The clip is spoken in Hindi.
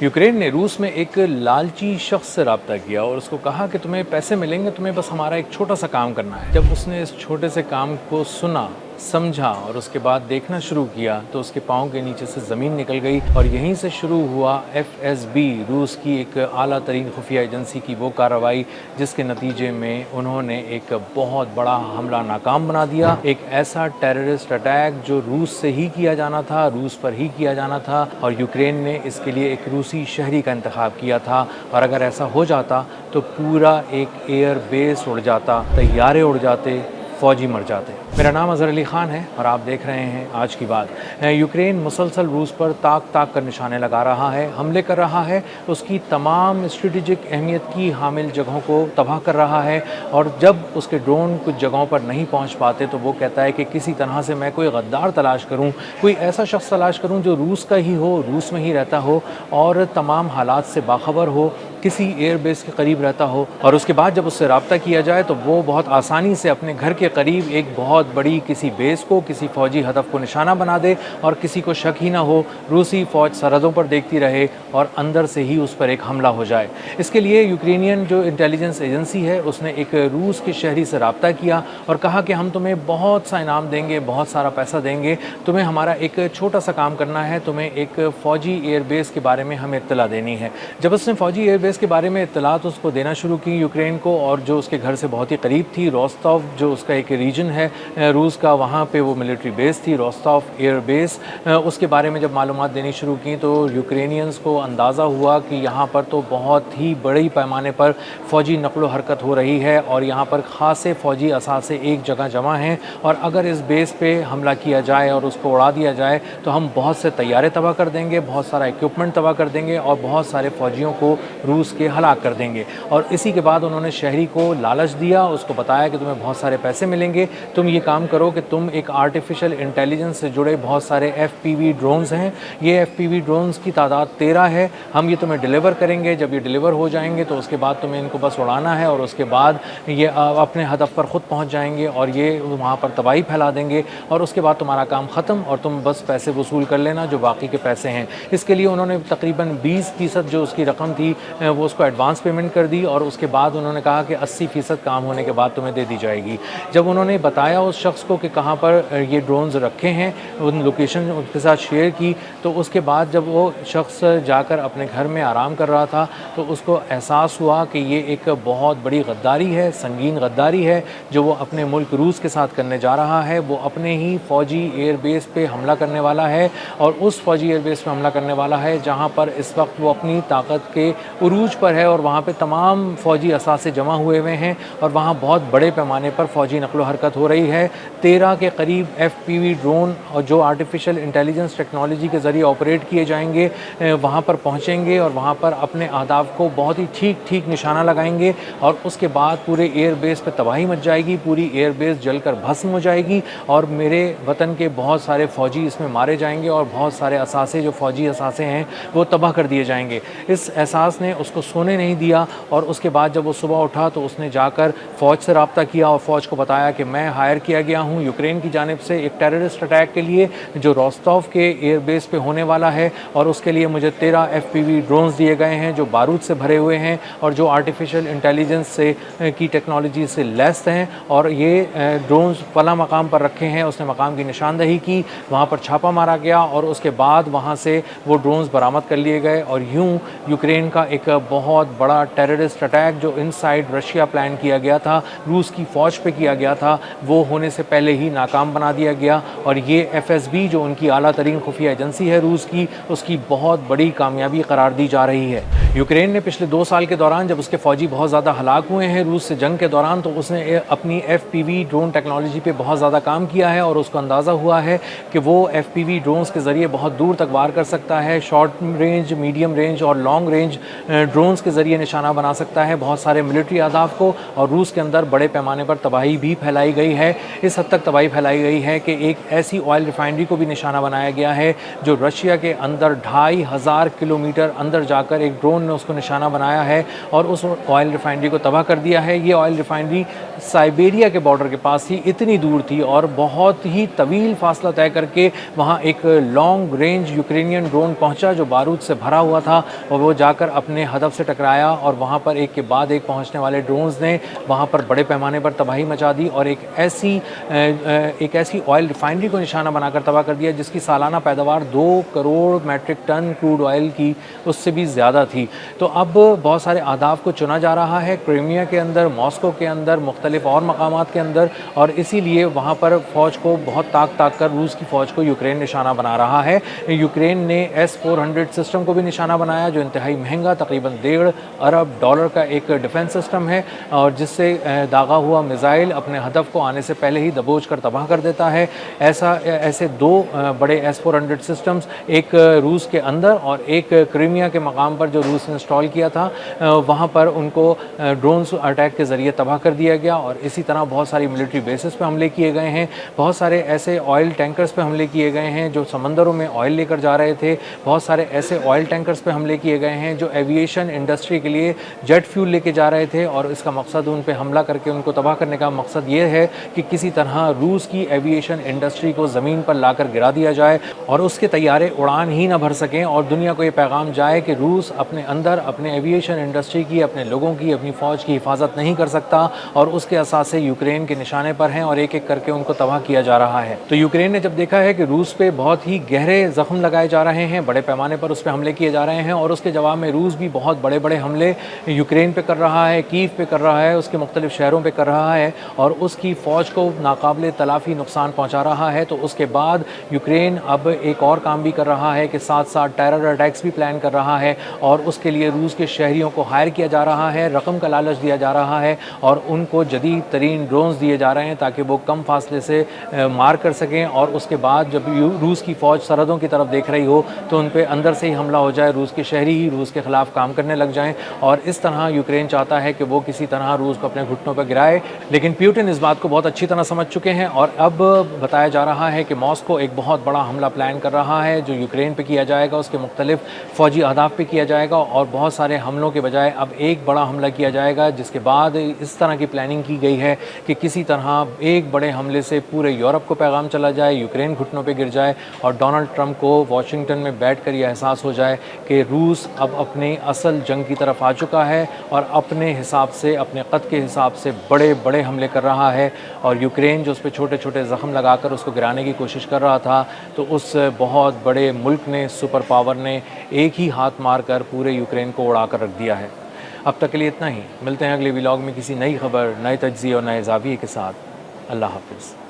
यूक्रेन ने रूस में एक लालची शख्स से रब्ता किया और उसको कहा कि तुम्हें पैसे मिलेंगे, तुम्हें बस हमारा एक छोटा सा काम करना है। जब उसने इस छोटे से काम को सुना, समझा और उसके बाद देखना शुरू किया तो उसके पाँव के नीचे से ज़मीन निकल गई और यहीं से शुरू हुआ FSB, रूस की एक आला तरीन खुफिया एजेंसी की वो कार्रवाई जिसके नतीजे में उन्होंने एक बहुत बड़ा हमला नाकाम बना दिया। एक ऐसा टेररिस्ट अटैक जो रूस से ही किया जाना था, रूस पर ही किया जाना था और यूक्रेन ने इसके लिए एक रूसी शहरी का इंतखाब किया था। और अगर ऐसा हो जाता तो पूरा एक एयर बेस उड़ जाता, तैयारे उड़ जाते, फ़ौजी मर जाते। मेरा नाम अज़हर अली ख़ान है और आप देख रहे हैं आज की बात। यूक्रेन मुसलसल रूस पर ताक ताक कर निशाने लगा रहा है, हमले कर रहा है, उसकी तमाम स्ट्रेटेजिक अहमियत की हामिल जगहों को तबाह कर रहा है। और जब उसके ड्रोन कुछ जगहों पर नहीं पहुंच पाते तो वो कहता है कि किसी तरह से मैं कोई गद्दार तलाश करूं, कोई ऐसा शख्स तलाश करूं जो रूस का ही हो, रूस में ही रहता हो और तमाम हालात से बाखबर हो, किसी एयरबेस के करीब रहता हो। और उसके बाद जब उससे रब्ता किया जाए तो वो बहुत आसानी से अपने घर के करीब एक बहुत बड़ी किसी बेस को, किसी फ़ौजी हदफ को निशाना बना दे और किसी को शक ही ना हो, रूसी फ़ौज सरहदों पर देखती रहे और अंदर से ही उस पर एक हमला हो जाए। इसके लिए यूक्रेनियन जो इंटेलिजेंस एजेंसी है उसने एक रूस के शहरी से रब्ता किया और कहा कि हम तुम्हें बहुत सा इनाम देंगे, बहुत सारा पैसा देंगे, तुम्हें हमारा एक छोटा सा काम करना है, तुम्हें एक फ़ौजी एयरबेस के बारे में हमें इत्तला देनी है। जब उसने फ़ौजी एयरबेस के बारे में इत्तलात उसको देना शुरू की यूक्रेन को, और जो उसके घर से बहुत ही करीब थी, रोस्तोव जो उसका एक रीजन है रूस का, वहाँ पे वो मिलिट्री बेस थी, रोस्तोव एयर बेस, उसके बारे में जब मालूमात देनी शुरू की तो यूक्रेनियंस को अंदाज़ा हुआ कि यहाँ पर तो बहुत ही बड़ी पैमाने पर फ़ौजी नक़्लो हरकत हो रही है और यहाँ पर ख़ासे फ़ौजी असासे एक जगह जमा हैं और अगर इस बेस पे हमला किया जाए और उसको उड़ा दिया जाए तो हम बहुत से तैयारे तबाह कर देंगे, बहुत सारा इक्विपमेंट तबाह कर देंगे और बहुत सारे फ़ौजियों को रूस के हलाक कर देंगे। और इसी के बाद उन्होंने शहरी को लालच दिया, उसको बताया कि तुम्हें बहुत सारे पैसे मिलेंगे, तुम ये काम करो कि तुम एक आर्टिफिशियल इंटेलिजेंस से जुड़े बहुत सारे FPV ड्रोन्स हैं, ये FPV ड्रोन्स की तादाद 13 है, हम ये तुम्हें डिलीवर करेंगे, जब ये डिलीवर हो जाएंगे तो उसके बाद तुम्हें इनको बस उड़ाना है और उसके बाद ये अपने हदफ पर ख़ुद पहुँच जाएंगे और ये वहाँ पर तबाही फैला देंगे और उसके बाद तुम्हारा काम ख़त्म और तुम बस पैसे वसूल कर लेना जो बाकी के पैसे हैं। इसके लिए उन्होंने तकरीबन 20% जो उसकी रकम थी वो उसको एडवांस पेमेंट कर दी और उसके बाद उन्होंने कहा कि 80% काम होने के बाद तुम्हें दे दी जाएगी। जब उन्होंने बताया उस शख्स को कि कहाँ पर ये ड्रोन्स रखे हैं, उन लोकेशन उनके साथ शेयर की, तो उसके बाद जब वो शख्स जाकर अपने घर में आराम कर रहा था तो उसको एहसास हुआ कि ये एक बहुत बड़ी गद्दारी है, संगीन गद्दारी है जो वो अपने मुल्क रूस के साथ करने जा रहा है। वो अपने ही फ़ौजी एयरबेस पे हमला करने वाला है और उस फ़ौजी एयरबेस पे हमला करने वाला है जहाँ पर इस वक्त वो अपनी ताकत के उरूज पर है और वहाँ पे तमाम फ़ौजी असासे जमा हुए हुए हैं और वहाँ बहुत बड़े पैमाने पर फ़ौजी नक़्लो हरकत हो रही है। 13 के करीब FPV ड्रोन और जो आर्टिफिशियल इंटेलिजेंस टेक्नोलॉजी के ज़रिए ऑपरेट किए जाएंगे वहाँ पर पहुँचेंगे और वहाँ पर अपने अहदाफ को बहुत ही ठीक ठीक निशाना लगाएंगे और उसके बाद पूरे एयरबेस पर तबाही मच जाएगी, पूरी एयरबेस जलकर भस्म हो जाएगी और मेरे वतन के बहुत सारे फ़ौजी इसमें मारे जाएंगे और बहुत सारे असासे जो फ़ौजी असासे हैं वो तबाह कर दिए जाएंगे। इस एहसास ने उसको सोने नहीं दिया और उसके बाद जब वो सुबह उठा तो उसने जाकर फ़ौज से रब्ता किया और फ़ौज को बताया कि मैं हायर किया गया हूँ यूक्रेन की जानिब से एक टेररिस्ट अटैक के लिए जो रोस्तोव के एयरबेस पे होने वाला है और उसके लिए मुझे 13 FPV ड्रोन्स दिए गए हैं जो बारूद से भरे हुए हैं और जो आर्टिफिशियल इंटेलिजेंस से की टेक्नोलॉजी से लैस हैं और ये ड्रोन्स फला मकाम पर रखे हैं। उसने मकाम की निशानदही की, वहाँ पर छापा मारा गया और उसके बाद वहाँ से वो ड्रोन्स बरामद कर लिए गए और यूँ यूक्रेन का एक बहुत बड़ा टेररिस्ट अटैक जो इनसाइड रशिया प्लान किया गया था, रूस की फ़ौज पे किया गया था, वो होने से पहले ही नाकाम बना दिया गया। और ये FSB जो उनकी आला तरीन खुफिया एजेंसी है रूस की, उसकी बहुत बड़ी कामयाबी करार दी जा रही है। यूक्रेन ने पिछले 2 साल के दौरान जब उसके फ़ौजी बहुत ज़्यादा हलाक हुए हैं रूस से जंग के दौरान, तो उसने अपनी FPV ड्रोन टेक्नोलॉजी पे बहुत ज़्यादा काम किया है और उसको अंदाज़ा हुआ है कि वो FPV ड्रोन्स के ज़रिए बहुत दूर तक वार कर सकता है, शॉर्ट रेंज, मीडियम रेंज और लॉन्ग रेंज ड्रोन्स के ज़रिए निशाना बना सकता है बहुत सारे मिलिट्री अहदाफ को। और रूस के अंदर बड़े पैमाने पर तबाही भी फैलाई गई है, इस हद तक तबाही फैलाई गई है कि एक ऐसी ऑयल रिफाइनरी को भी निशाना बनाया गया है जो रशिया के अंदर 2500 किलोमीटर अंदर जाकर एक ड्रोन ने उसको निशाना बनाया है और उस ऑयल रिफाइनरी को तबाह कर दिया है। ये ऑयल रिफाइनरी साइबेरिया के बॉर्डर के पास थी, इतनी दूर थी और बहुत ही तवील फासला तय करके वहाँ एक लॉन्ग रेंज यूक्रेनियन ड्रोन पहुँचा जो बारूद से भरा हुआ था और वो जाकर अपने हदफ से टकराया और वहाँ पर एक के बाद एक पहुँचने वाले ड्रोन्स ने वहाँ पर बड़े पैमाने पर तबाही मचा दी और एक ऐसी ऑयल रिफाइनरी को निशाना बनाकर तबाह कर दिया जिसकी सालाना पैदावार 2 crore metric ton crude oil की उससे भी ज़्यादा थी। तो अब बहुत सारे अहदाफ को चुना जा रहा है क्रीमिया के अंदर, मॉस्को के अंदर, मुख्तलिफ और मकामात के अंदर, और इसीलिए वहाँ पर फ़ौज को बहुत ताक कर रूस की फ़ौज को यूक्रेन निशाना बना रहा है। यूक्रेन ने S-400 सिस्टम को भी निशाना बनाया जो इंतहाई महंगा तकरीबन $1.5 अरब का एक डिफेंस सिस्टम है और जिससे दागा हुआ मिसाइल अपने हदफ को आने से पहले ही दबोच कर तबाह कर देता है। ऐसे 2 बड़े S-400 सिस्टम्स, एक रूस के अंदर और एक क्रीमिया के मकाम पर जो रूस ने इंस्टॉल किया था, वहाँ पर उनको ड्रोन्स अटैक के ज़रिए तबाह कर दिया गया। और इसी तरह बहुत सारी मिलिट्री बेसिस पे हमले किए गए हैं, बहुत सारे ऐसे ऑयल टैंकर्स पे हमले किए गए हैं जो समंदरों में ऑयल लेकर जा रहे थे, बहुत सारे ऐसे ऑयल टैंकर्स पे हमले किए गए हैं जो एविएशन इंडस्ट्री के लिए जेट फ्यूल लेके जा रहे थे और इसका मकसद, उन पे हमला करके उनको तबाह करने का मकसद ये है कि किसी तरह रूस की एविएशन इंडस्ट्री को ज़मीन पर लाकर गिरा दिया जाए और उसके तैयारे उड़ान ही ना भर सकें और दुनिया को ये पैगाम जाए कि रूस अपने अंदर अपने एविएशन इंडस्ट्री की, अपने लोगों की, अपनी फ़ौज की हिफाजत नहीं कर सकता और उसके असासे यूक्रेन के निशाने पर हैं और एक एक करके उनको तबाह किया जा रहा है। तो यूक्रेन ने जब देखा है कि रूस पे बहुत ही गहरे ज़ख्म लगाए जा रहे हैं, बड़े पैमाने पर उस पर हमले किए जा रहे हैं और उसके जवाब में रूस भी बहुत बड़े बड़े हमले यूक्रेन पे कर रहा है, कीव पे कर रहा है, उसके मुख्तलिफ शहरों पे कर रहा है और उसकी फ़ौज को नाकाबिले तलाफ़ी नुकसान पहुँचा रहा है। तो उसके बाद यूक्रेन अब एक और काम भी कर रहा है कि साथ साथ टेरर अटैक्स भी प्लान कर रहा है और उसके लिए रूस के शहरियों को हायर किया जा रहा है, रकम का लालच दिया जा रहा है और उनको जदीद तरीन ड्रोन्स दिए जा रहे हैं ताकि वो कम फासले से मार कर सकें और उसके बाद जब रूस की फ़ौज सरहदों की तरफ देख रही हो तो उन पर अंदर से ही हमला हो जाए, रूस के शहरी ही रूस के ख़िलाफ़ काम करने लग जाएं। और इस तरह यूक्रेन चाहता है कि वो किसी तरह रूस को अपने घुटनों पर गिराए, लेकिन पुतिन इस बात को बहुत अच्छी तरह समझ चुके हैं और अब बताया जा रहा है कि मॉस्को एक बहुत बड़ा हमला प्लान कर रहा है जो यूक्रेन पे किया जाएगा, उसके मुख्तलिफ फ़ौजी अहदाफ पे किया जाएगा और बहुत सारे हमलों के बजाय अब एक बड़ा हमला किया जाएगा, जिसके बाद इस तरह की प्लानिंग की गई है कि किसी तरह एक बड़े हमले से पूरे यूरोप को पैगाम चला जाए, यूक्रेन घुटनों पे गिर जाए और डोनाल्ड ट्रंप को वाशिंगटन में बैठकर यह एहसास हो जाए कि रूस अब अपनी असल जंग की तरफ आ चुका है और अपने हिसाब से, अपने कद के हिसाब से बड़े बड़े हमले कर रहा है और यूक्रेन जो उस पर छोटे छोटे ज़ख्म लगाकर उसको गिराने की कोशिश कर रहा था, तो उस बहुत बड़े मुल्क ने, सुपर पावर ने एक ही हाथ मारकर पूरे यूक्रेन को उड़ा कर रख दिया है। अब तक के लिए इतना ही, मिलते हैं अगले व्लॉग में किसी नई खबर, नए तज्ज़िये और नए ज़ाविये के साथ। अल्लाह हाफ़िज़।